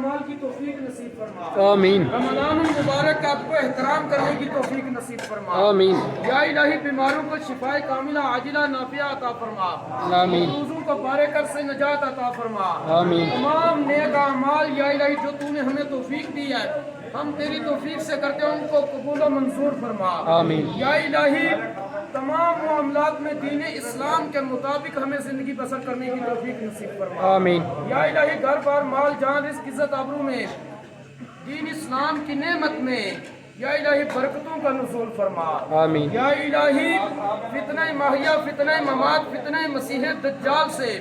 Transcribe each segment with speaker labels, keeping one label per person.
Speaker 1: اعمال کی توفیق نصیب فرما.
Speaker 2: آمین
Speaker 1: رمضان المبارک آپ کو احترام کرنے کی توفیق نصیب فرما.
Speaker 2: آمین
Speaker 1: یا الہی بیماروں کو شفائے کاملہ عاجلہ نافعہ عطا فرما.
Speaker 2: آمین
Speaker 1: روزوں کو پارے کر سے نجات عطا فرما.
Speaker 2: آمین
Speaker 1: تمام نیک اعمال یا الہی جو تو نے ہمیں توفیق دی ہے ہم تیری توفیق سے کرتے ہیں ان کو قبول و منظور فرما.
Speaker 2: آمین
Speaker 1: یا الہی تمام معاملات میں دین اسلام کے مطابق ہمیں زندگی بسر کرنے کی توفیق نصیب فرما.
Speaker 2: آمین
Speaker 1: یا الہی گھر بار مال جان رزق عزت آبرو میں دین اسلام کی نعمت میں یا الہی برکتوں کا نزول فرما.
Speaker 2: آمین
Speaker 1: یا الہی فتنہ ماہیہ فتنہ ممات فتنہ مسیح دجال سے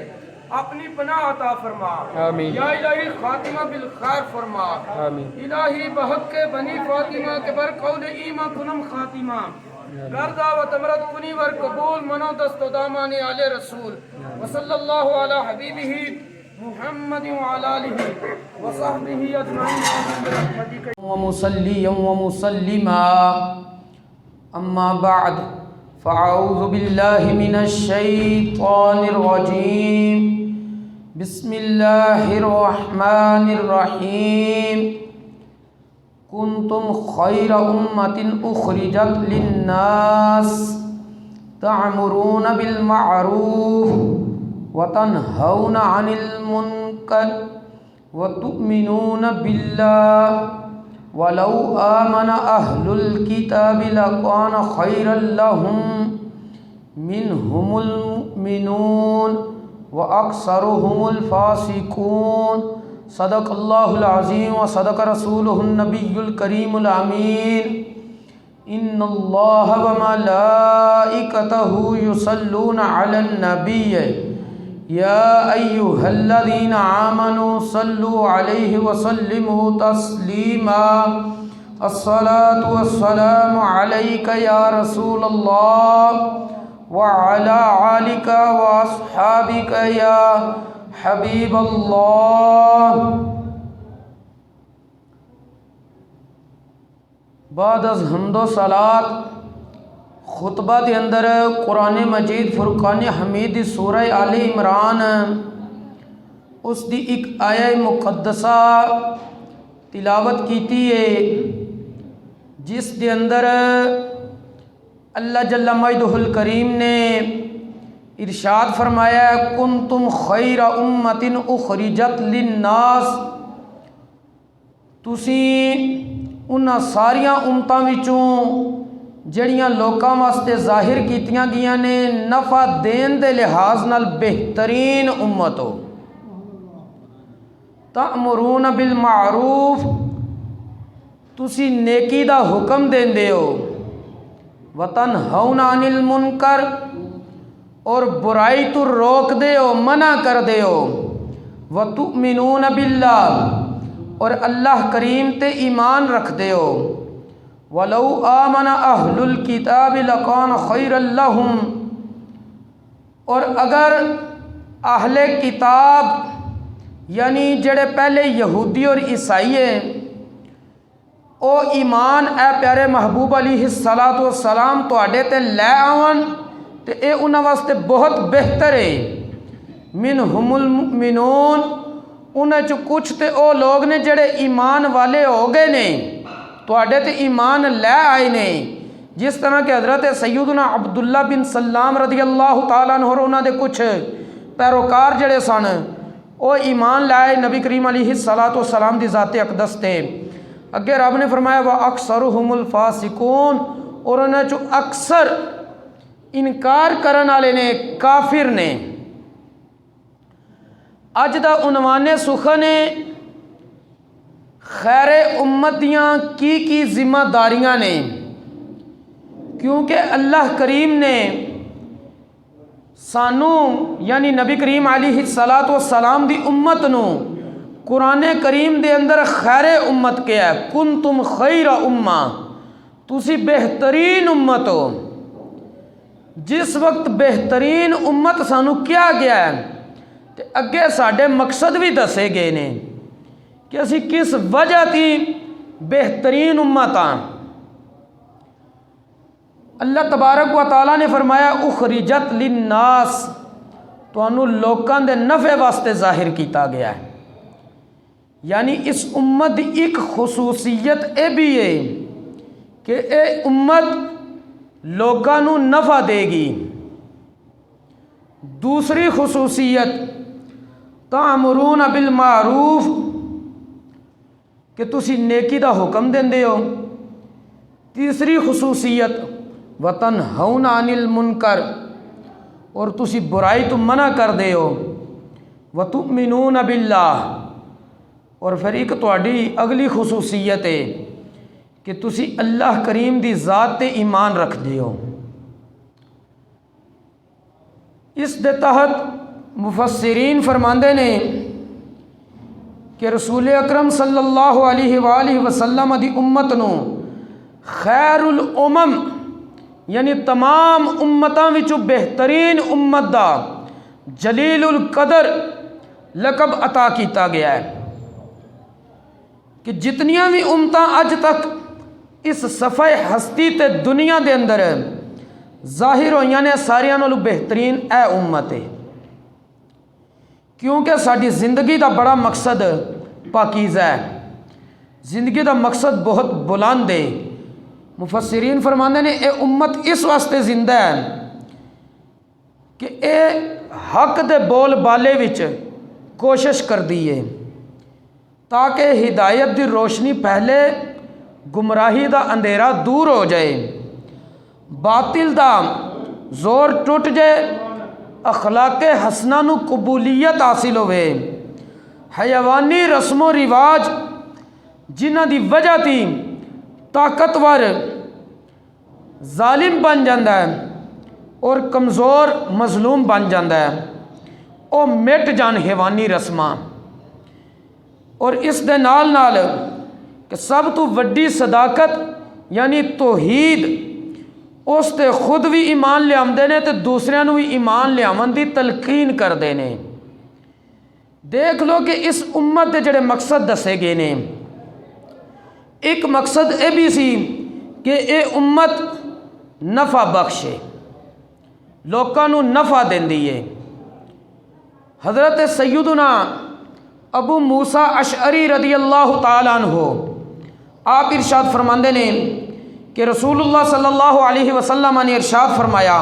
Speaker 1: اپنی پناہ عطا فرما.
Speaker 2: آمین
Speaker 1: یا الہی خاتمہ بالخیر فرما.
Speaker 2: آمین
Speaker 1: الہی بحق کے بنی فاطمہ کے بر قول ایمہ کنم خاتمہ گر دعوت امرت کنی ور قبول منو دست و دامان آل رسول وصلی اللہ علی حبیبہ محمد وعلی آلہ وصحبہ اجمعین ومصلیا ومسلما. اما بعد فاعوذ باللہ من الشیطان الرجیم. بسم اللہ الرحمن الرحیم. کنتم خیر امت اخرجت للناس تعمرون بالمعروف وتنہون عن المنکر وتؤمنون باللہ ولو آمن اہل الکتاب لکان خیرا لهم منهم المؤمنون واکثرهم الفاسقون. صدق اللہ العظیم و صدق رسولہ النبی الکریم الامین. ان اللہ و ملائکتہ یصلون علی النبی یا ایہا الذین آمنوا صلوا علیہ وسلموا تسلیما. الصلاة والسلام علیک یا رسول اللہ وعلی آلک واصحابک یا حبیب اللہ. بعد از حمد و صلات خطبہ دے اندر قرآن مجید فرقان حمید سورہ آل عمران اس دی ایک آیہ مقدسہ تلاوت کیتی ہے جس دے اندر اللہ جل مجدہ الکریم نے ارشاد فرمایا کنتم خیر امت اخرجت للناس. تسی انہاں ساریاں امتاں وچوں جڑیاں لوکاں واسطے ظاہر کیتیاں گیاں نے نفع دین دے لحاظ نال بہترین امت ہو. تأمرون بالمعروف تسی نیکی دا حکم دیندے ہو. وتنہون عن المنکر اور برائی تو روک دے ہو منع کر دے ہو. وتؤمنون باللہ اور اللہ کریم تے ایمان رکھ دے ہو. ولو آمن اہل الکتاب لکان خیرا لہم اور اگر اہل کتاب یعنی جڑے پہلے یہودی اور عیسائی ہیں او ایمان اے پیارے محبوب علیہ السلام تواڈے تے لے آون تے اے انہاں واسطے بہت بہتر ہے. منہم المؤمنون انہاں چ کچھ تے او لوگ نے جڑے ایمان والے ہو گئے نے تواڈے تے ایمان لے آئے نے. جس طرح کہ حضرت سیدنا عبداللہ بن سلام رضی اللہ تعالیٰ عنہ اور انہاں دے کچھ پیروکار جڑے سن او ایمان لائے نبی کریم علیہ السلام دی ذات اقدس تے. اگے رب نے فرمایا وَأَكْثَرُهُمُ الْفَاسِقُونَ اور انہاں چ اکثر انکار کرن والے نے کافر نے. اج دا عنوان سخن خیر امت دیاں کی ذمہ داریاں نے کیونکہ اللہ کریم نے سانو یعنی نبی کریم علیہ السلام دی امت نو قرآن کریم دے اندر خیر امت کیا ہے. کنتم خیر امہ تسی بہترین امت ہو. جس وقت بہترین امت سانو کیا گیا ہے تے اگے ساڈے مقصد بھی دسے گئے نے کہ اسی کس وجہ تھی بہترین امت ہاں. اللہ تبارک و تعالیٰ نے فرمایا اخرجت للناس تانوں لوکاں دے نفع واسطے ظاہر کیتا گیا ہے. یعنی اس امت دی ایک خصوصیت اے بھی ہے کہ اے امت لوگاں نو نفع دے گی۔ دوسری خصوصیت تَأْمُرُونَ بِالْمَعْرُوفِ کہ تسی نیکی دا حکم دیندے ہو۔ تیسری خصوصیت وَتَنْہَوْنَ عَنِ الْمُنْکَرِ اور تسی برائی تو منع کر دے ہو۔ وَتُؤْمِنُونَ بِاللَّهِ اور پھر ایک تہاڈی اگلی خصوصیت ہے کہ تسی اللہ کریم دی ذات تے ایمان رکھ دے ہو۔ اس دے تحت مفسرین فرماندے نے کہ رسول اکرم صلی اللہ علیہ وآلہ وسلم دی امت نو خیر الامم یعنی تمام امتاں وچوں بہترین امت دا جلیل القدر لقب عطا کیتا گیا ہے کہ جتنیاں بھی امتاں اج تک اس صفحہ ہستی تے دنیا دے اندر ظاہر ہوئیاں نے ساریاں نالوں بہترین اے امت ہے، کیونکہ ساری زندگی دا بڑا مقصد پاکیزہ ہے، زندگی دا مقصد بہت بلند ہے۔ مفسرین فرماندے نے اے امت اس واسطے زندہ ہے کہ اے حق دے بول بالے وچ کوشش کر دی ہے تاکہ ہدایت دی روشنی پہلے گمراہی دا اندھیرا دور ہو جائے، باطل دا زور ٹوٹ جائے، اخلاق حسنہ نو قبولیت حاصل ہوئے، حیوانی رسم و رواج جنہ دی وجہ تھی طاقتور ظالم بن جاندہ ہے اور کمزور مظلوم بن جاندہ ہے، او مٹ جان حیوانی رسماں۔ اور اس دے نال نال کہ سب تو وڈی صداقت یعنی توحید اس تے خود بھی ایمان لے آمدے نے تے دوسریاں نو بھی ایمان لے آمن دی تلقین کر دے نے۔ دیکھ لو کہ اس امت دے جڑے مقصد دسے گئے نے، ایک مقصد اے بھی سی کہ اے امت نفع بخشے، لوکاں نو نفع دیندی ہے۔ حضرت سیدنا ابو موسیٰ اشعری رضی اللہ تعالیٰ عنہ آپ ارشاد فرماندے نے کہ رسول اللہ صلی اللہ علیہ وسلم نے ارشاد فرمایا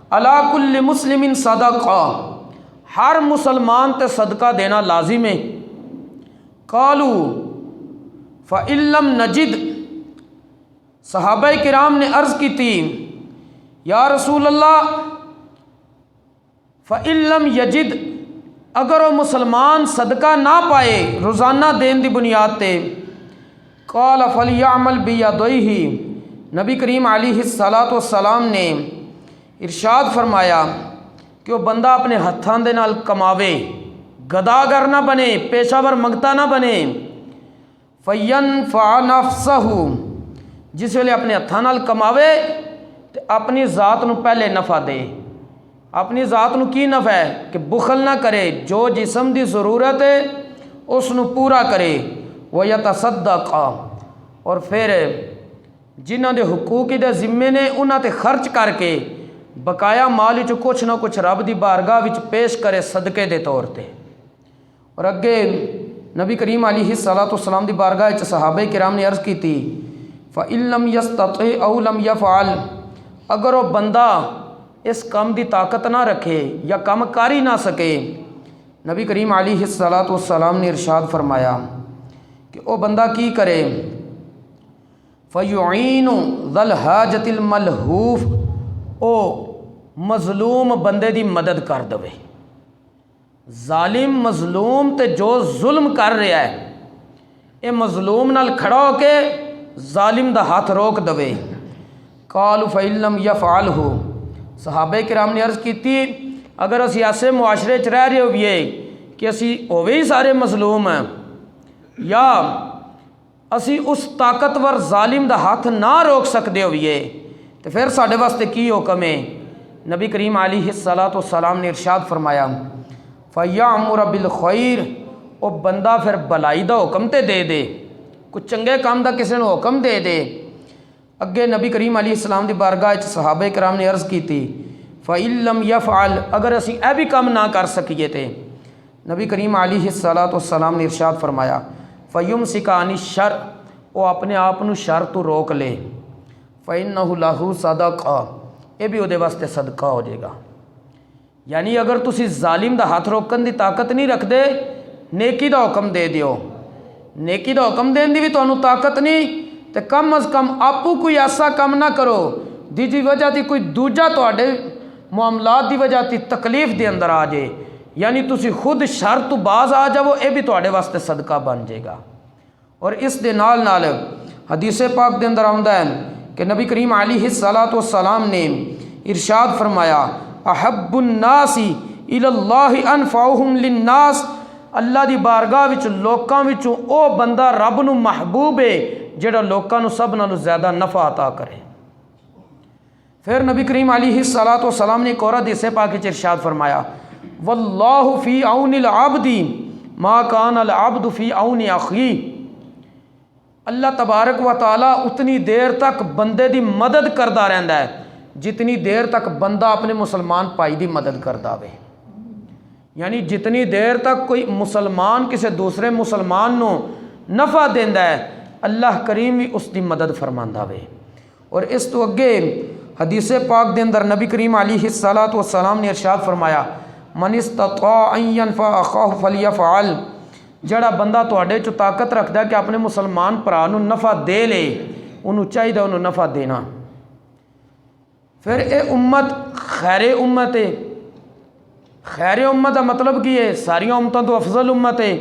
Speaker 1: علی کل مسلم صدقہ، ہر مسلمان تے صدقہ دینا لازم ہے۔ قالوا فإن لم نجد، صحابہ کرام نے عرض کی تھی یا رسول اللہ فإن لم یجد، اگر وہ مسلمان صدقہ نہ پائے روزانہ دین دی بنیاد تے، قال فلیعمل بیدیہ، نبی کریم علیہ السلام نے ارشاد فرمایا کہ وہ بندہ اپنے ہتھاں دے نال کماوے، گداگر نہ بنے، پیشہ ور منگتا نہ بنے۔ فینفع نفسہ، جس ویلے اپنے ہتھاں نال کماوے تے اپنی ذات نو پہلے نفع دے۔ اپنی ذات نو کی نفع ہے کہ بخل نہ کرے، جو جسم دی ضرورت ہے اس نو پورا کرے۔ وَيَتَصَدَّقَ، اور پھر جنہ دے حقوق دے ذمے نے انہاں تے خرچ کر کے بقایا مال وچ کچھ نہ کچھ رب دی بارگاہ وچ پیش کرے صدقے دے طور تے۔ اور اگے نبی کریم علیہ السلام دی بارگاہ وچ صحابہ کرام نے عرض کی تھی فَإِن لَمْ يَسْتَطِعْ أَوْ لَمْ يَفْعَلْ، اگر وہ بندہ اس کام دی طاقت نہ رکھے یا کام کر ہی نہ سکے، نبی کریم علیہ السلام نے ارشاد فرمایا کہ وہ بندہ کی کرے فَيُعِينُ ذَا الْحَاجَةِ الْمَلْهُوفِ، او مظلوم بندے دی مدد کر دوے۔ ظالم مظلوم تے جو ظلم کر رہا ہے اے مظلوم نال کھڑا ہو کے ظالم دا ہاتھ روک دوے۔ قالوا فَإِن لَمْ يَفْعَلْهُ، صحابہ کرام نے عرض کی تھی اگر اسی ایسے معاشرے چ رہ رہے ہوئے کہ اسی ہوئے ہی سارے مظلوم ہیں یا اسی اس طاقتور ظالم دا ہاتھ نہ روک سکتے ہوئے تو پھر ساڑھے واسطے کی حکم ہے؟ نبی کریم علیہ السلام نے ارشاد فرمایا فَيَعْمُرَ بِالْخَيْرِ، او بندہ پھر بلائی دا حکم تے دے دے، کچھ چنگے کام دا کسی نے حکم دے دے۔ اگے نبی کریم علیہ السلام دی بارگاہ صحابہ کرام نے عرض کی تھی فَإِن لَمْ يَفْعَلْ، اگر اسی اے بھی کام نہ کر سکیے تے نبی کریم علیہ الصلاۃ والسلام نے ارشاد فرمایا فیمسک عن الشر، وہ اپنے آپ نو شر تو روک لے، فإنہ لہ صدقہ، یہ بھی وہ واسطے صدقہ ہو جائے گا۔ یعنی اگر تسی ظالم دا ہاتھ روکن دی طاقت نہیں رکھ دے، نیکی دا حکم دے دیو، نیکی دا حکم دین دی بھی تانوں طاقت نہیں، تے کم از کم آپو کوئی ایسا کم نہ کرو دی وجہ تی کوئی دوجا تواڈے معاملات دی وجہ تی تکلیف دے اندر آ جائے، یعنی تسی خود شر تو باز آ جاؤ، یہ بھی تواڈے واسطے صدقہ بن جائے گا۔ اور اس دے نال نال حدیث پاک دے اندر آمدا ہے کہ نبی کریم علیہ الصلاۃ والسلام نے ارشاد فرمایا احب الناس الی اللہ انفعہم للناس، اللہ دی بارگاہ وچ لوکاں وچوں او بندہ رب نو محبوب ہے جڑا لوکاں نو سب نالوں زیادہ نفع عطا کرے۔ پھر نبی کریم علیہ الصلاۃ والسلام نے ایک اور حدیث پاک وچ ارشاد فرمایا واللہ فی عون العبد ما کان العبد فی عون اخیہ، اللہ تبارک و تعالیٰ اتنی دیر تک بندے دی مدد کردا رہندا ہے جتنی دیر تک بندہ اپنے مسلمان بھائی دی مدد کردا وے، یعنی جتنی دیر تک کوئی مسلمان کسی دوسرے مسلمان نو نفع دیندا ہے اللہ کریم بھی اس دی مدد فرماندا وے۔ اور اس تو اگے حدیث پاک دے اندر نبی کریم علیہ الصلاۃ والسلام نے ارشاد فرمایا من استطاع ان ينفع اخاه فليفعل، جڑا بندہ تواڈے چ طاقت رکھدا ہے کہ اپنے مسلمان بھرا نو نفع دے لے، انہوں چاہیے انہوں نفع دینا۔ پھر اے امت خیر امت ہے، خیر امت کا مطلب کی ہے ساری امتوں تو افضل امت ہے،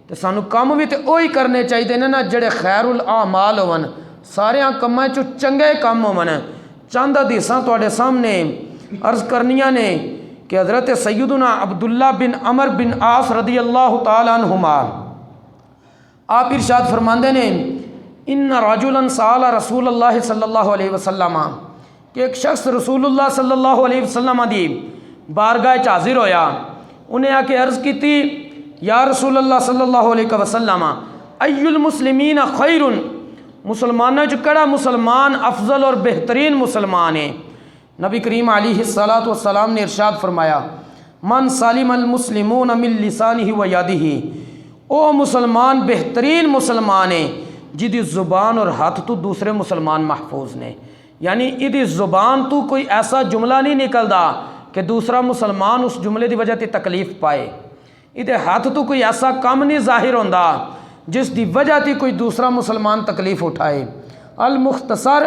Speaker 1: تو سانو کام بھی تو وہی کرنے چاہیے نا جڑے خیر الاعمال ہون، سارے کاماں چوں چنگے کام ہون۔ چند حدیثاں تواڈے سامنے عرض کرنیاں نے کہ حضرت سیدنا عبداللہ بن عمر بن عاص رضی اللہ تعالی عنہما آپ ارشاد فرماندے نے ان رجلا سأل رسول اللہ صلی اللہ علیہ وسلم، کہ ایک شخص رسول اللہ صلی اللہ علیہ وسلم دی بارگاہ حاضر ہویا، انہیں آ کے عرض کی تھی یا رسول اللہ صلی اللہ علیہ وسلم ای المسلمین خیر، مسلمانوں جو کڑا مسلمان افضل اور بہترین مسلمان ہے؟ نبی کریم علیہ الصلاۃ والسلام نے ارشاد فرمایا من سالم المسلمون من لسانہ و یدہ، او مسلمان بہترین مسلمان ہے جدی زبان اور ہاتھ تو دوسرے مسلمان محفوظ نے، یعنی ادی زبان تو کوئی ایسا جملہ نہیں نکلدا کہ دوسرا مسلمان اس جملے دی وجہ تے تکلیف پائے، ادے ہاتھ تو کوئی ایسا کام نہیں ظاہر ہوندا جس دی وجہ تے کوئی دوسرا مسلمان تکلیف اٹھائے۔ المختصر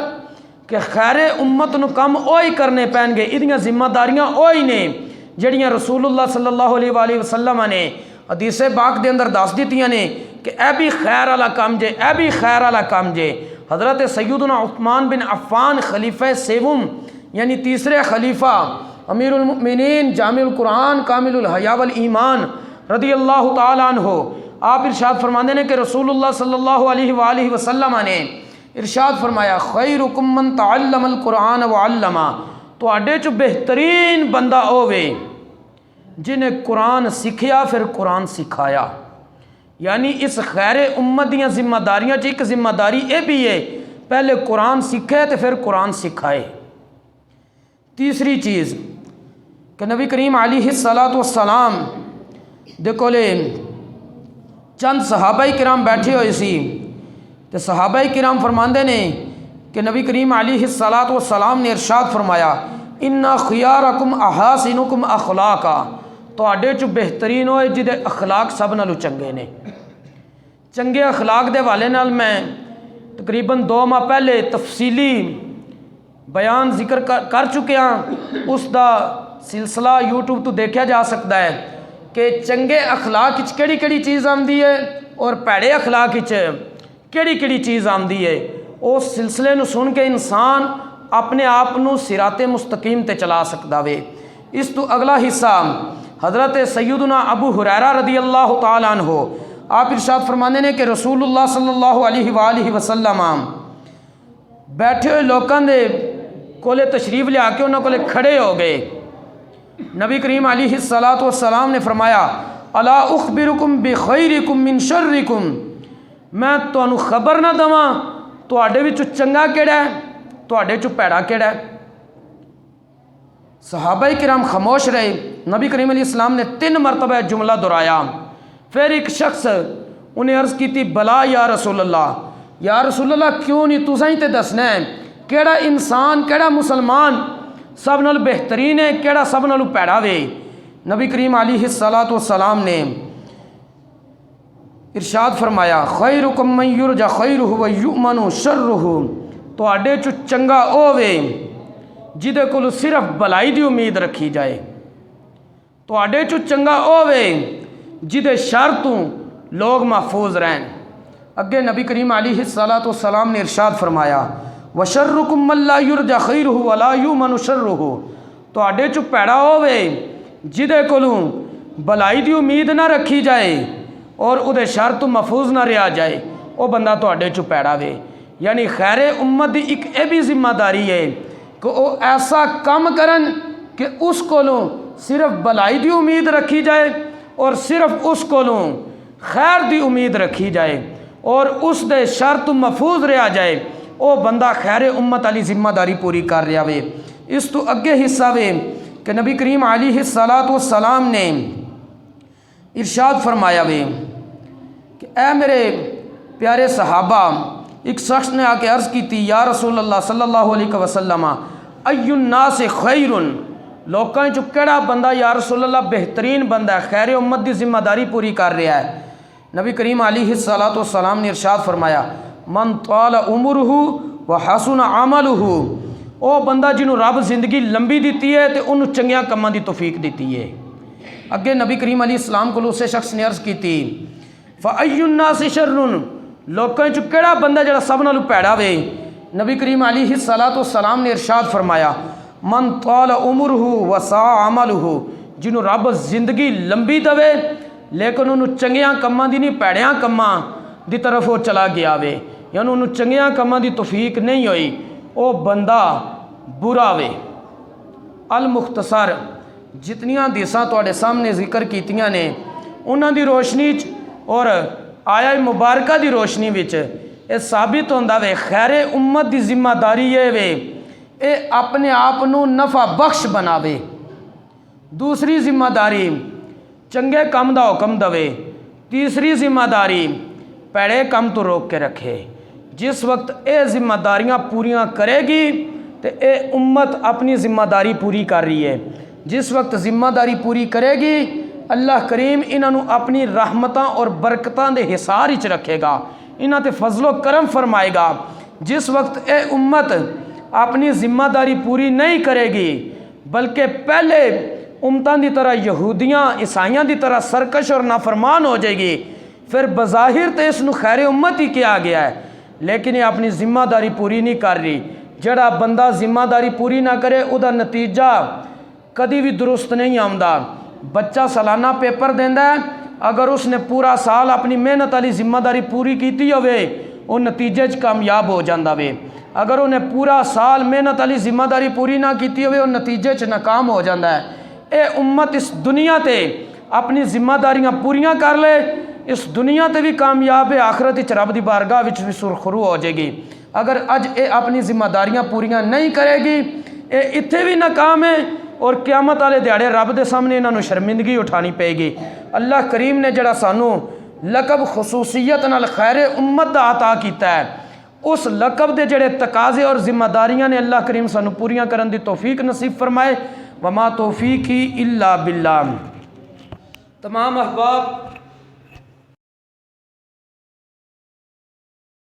Speaker 1: کہ خیر امت نو کم اوہی کرنے پین گے، ادیاں ذمہ داریاں اوہی نے جڑیاں رسول اللہ صلی اللہ علیہ وآلہ وسلم نے حدیث پاک دے اندر دس دیتیاں نے کہ اے بھی خیر والا کام جے، اے بھی خیر والا کام جے۔ حضرت سیدنا عثمان بن عفان خلیفہ سیوم یعنی تیسرے خلیفہ امیر المؤمنین جامع القرآن کامل الحیا والایمان رضی اللہ تعالی عنہ آپ ارشاد فرماندے نے کہ رسول اللہ صلی اللہ علیہ وآلہ وسلم نے ارشاد فرمایا خیرکم من تعلم القرآن وعلمہ، تو اڈے چو بہترین بندہ ہووے جنہیں قرآن سکھیا پھر قرآن سکھایا، یعنی اس خیر امت دیاں ذمہ داریاں ایک ذمہ داری یہ بھی ہے پہلے قرآن سکھے تو پھر قرآن سکھائے۔ تیسری چیز کہ نبی کریم علیہ الصلاۃ والسلام دیکھو لے چند صحابہ کرام بیٹھے ہوئے سی، تو صحابہ کرام فرماندے نے کہ نبی کریم علیہ الصلاۃ والسلام نے ارشاد فرمایا ان خیارکم احاسنکم اخلاقا، تو اڈے چو بہترین ہوئے جدے اخلاق سب نالو چنگے نے۔ چنگے اخلاق دے والے نال میں تقریباً 2 ماہ پہلے تفصیلی بیان ذکر کر چکے ہیں، اس دا سلسلہ یوٹیوب تو دیکھا جا سکتا ہے کہ چنگے اخلاق وچ کیڑی کیڑی چیز آمدی ہے اور پیڑے اخلاق وچ کیڑی کیڑی چیز آمدی ہے، اس سلسلے نو سن کے انسان اپنے آپ نو صراط مستقیم تے چلا سکدا وے۔ اس تو اگلا حصہ حضرت سیدنا ابو ہریرہ رضی اللہ تعالی عنہ آپ ارشاد فرمانے نے کہ رسول اللہ صلی اللہ علیہ وآلہ وسلم بیٹھے ہوئے لوکاں دے کولے تشریف لیا کے انہوں کولے کھڑے ہو گئے۔ نبی کریم علیہ الصلاۃ والسلام نے فرمایا الا اخبرکم بخیرکم من شرکم، میں تانوں خبر نہ دواں تواڈے وچوں چنگا کیڑا ہے تواڈے چوں پیڑا کیڑا ہے؟ صحابہ کرام خاموش رہے۔ نبی کریم علیہ السلام نے 3 مرتبہ جملہ دہرایا۔ پھر ایک شخص انہیں عرض کی تھی بلا یا رسول اللہ، یا رسول اللہ کیوں نہیں تساں ہی تے دسنا ہے کیڑا انسان کیڑا مسلمان سب نال بہترین ہے، کیڑا سب نال پیڑا وے۔ نبی کریم علیہ الصلوۃ والسلام نے ارشاد فرمایا خیرکم من یرجی خیرہ و یؤمن شرہ، تواڈے چو چنگا او وے جہدے کولوں صرف بھلائی دی امید رکھی جائے، تواڈے چو چنگا او وے جہدے شر تو لوگ محفوظ رہن۔ اگے نبی کریم علیہ الصلوۃ والسلام نے ارشاد فرمایا وشرکم من لا یرجی خیرہ ولا یؤمن شرہ، تواڈے چو پیڑا او وے جہدے کولوں بھلائی دی امید نہ رکھی جائے اور او دے شر تو محفوظ نہ رہا جائے، او بندہ تواڈے چو پیڑا وے۔ یعنی خیر امت دی ایک اے بھی ذمہ داری ہے کہ او ایسا کام کرن کہ اس کولوں صرف بھلائی دی امید رکھی جائے اور صرف اس کولوں خیر دی امید رکھی جائے اور اس دے شر تو محفوظ رہا جائے، او بندہ خیر امت والی ذمہ داری پوری کر رہا وے۔ اس تو اگے حصہ وے کہ نبی کریم علیہ الصلوۃ والسلام نے ارشاد فرمایا وے کہ اے میرے پیارے صحابہ، ایک شخص نے آ کے عرض کی تھی یا رسول اللہ صلی اللہ علیہ وسلم ای الناس خیر، لوکاں چو کیڑا بندہ یا رسول اللہ بہترین بندہ ہے، خیر امت دی ذمہ داری پوری کر رہا ہے۔ نبی کریم علیہ الصلوۃ والسلام نے ارشاد فرمایا من طال عمرہ وحسن عملہ، او بندہ جنہوں رب زندگی لمبی دیتی ہے تے انہوں چنگیاں کماں دی توفیق دیتی ہے۔ اگے نبی کریم علیہ السلام کو اسے شخص نے عرض کی تھی فَأَيُّ النَّاسِ شَرٌ، لوکاں چو کیڑا بندہ جڑا سب نالوں پیڑا وے؟ نبی کریم علیہ الصلوۃ والسلام نے ارشاد فرمایا من طال عمرہ وسع عملہ، جنہوں رب زندگی لمبی دوے لیکن انہوں چنگیاں کماں دی نہیں پیڑیاں کماں دی طرف وہ چلا گیا وے، یعنی انہوں چنگیاں کماں دی توفیق نہیں ہوئی، او بندہ برا وے۔ المختصر جتنیاں حدیثاں تواڈے سامنے ذکر کیتیاں نے انہاں دی روشنی اور آیا مبارکہ دی روشنی وچ یہ ثابت ہوندا وے خیر امت دی ذمہ داری یہ وے اے اپنے آپ نو نفع بخش بناوے۔ دوسری ذمہ داری چنگے کم دا حکم دوے۔ تیسری ذمہ داری پیڑے کم تو روک کے رکھے۔ جس وقت اے ذمہ داریاں پوریاں کرے گی تو اے امت اپنی ذمہ داری پوری کر رہی ہے۔ جس وقت ذمہ داری پوری کرے گی اللہ کریم انہوں اپنی رحمتاں اور برکتاں دے حصار وچ رکھے گا، انہاں تے فضل و کرم فرمائے گا۔ جس وقت اے امت اپنی ذمہ داری پوری نہیں کرے گی بلکہ پہلے امتاں دی طرح یہودیاں عیسائیاں دی طرح سرکش اور نافرمان ہو جائے گی، پھر بظاہر تے اس نو خیر امت ہی کیا گیا ہے لیکن یہ اپنی ذمہ داری پوری نہیں کر رہی۔ جڑا بندہ ذمہ داری پوری نہ کرے او دا نتیجہ کدی بھی درست نہیں آمدا۔ بچہ سالانہ پیپر دیندا ہے، اگر اس نے پورا سال اپنی محنت والی ذمہ داری پوری کیتی ہوئے وہ نتیجے چ کامیاب ہو جاندا وے، اگر انہیں پورا سال محنت والی ذمہ داری پوری نہ کیتی ہوئے وہ نتیجے چ ناکام ہو جاندا ہے۔ اے امت اس دنیا تے اپنی ذمہ داریاں پوریاں کر لے، اس دنیا تے بھی کامیاب ہے، آخرت وچ رب دی بارگاہ وچ بھی سرخرو ہو جائے گی۔ اگر اج اے اپنی ذمہ داریاں پوریاں نہیں کرے گی اے اتھے بھی ناکام ہے اور قیامت والے دیہڑے رب دے سامنے انہاں نوں شرمندگی اٹھانی پے گی۔ اللہ کریم نے جڑا سانو لقب خصوصیت نال خیر امت دا عطا کیتا ہے، اس لقب دے جڑے تقاضے اور ذمہ داریاں نے اللہ کریم سانو پوریاں کرن دی توفیق نصیب فرمائے۔ وما توفیقی الا باللہ۔ تمام احباب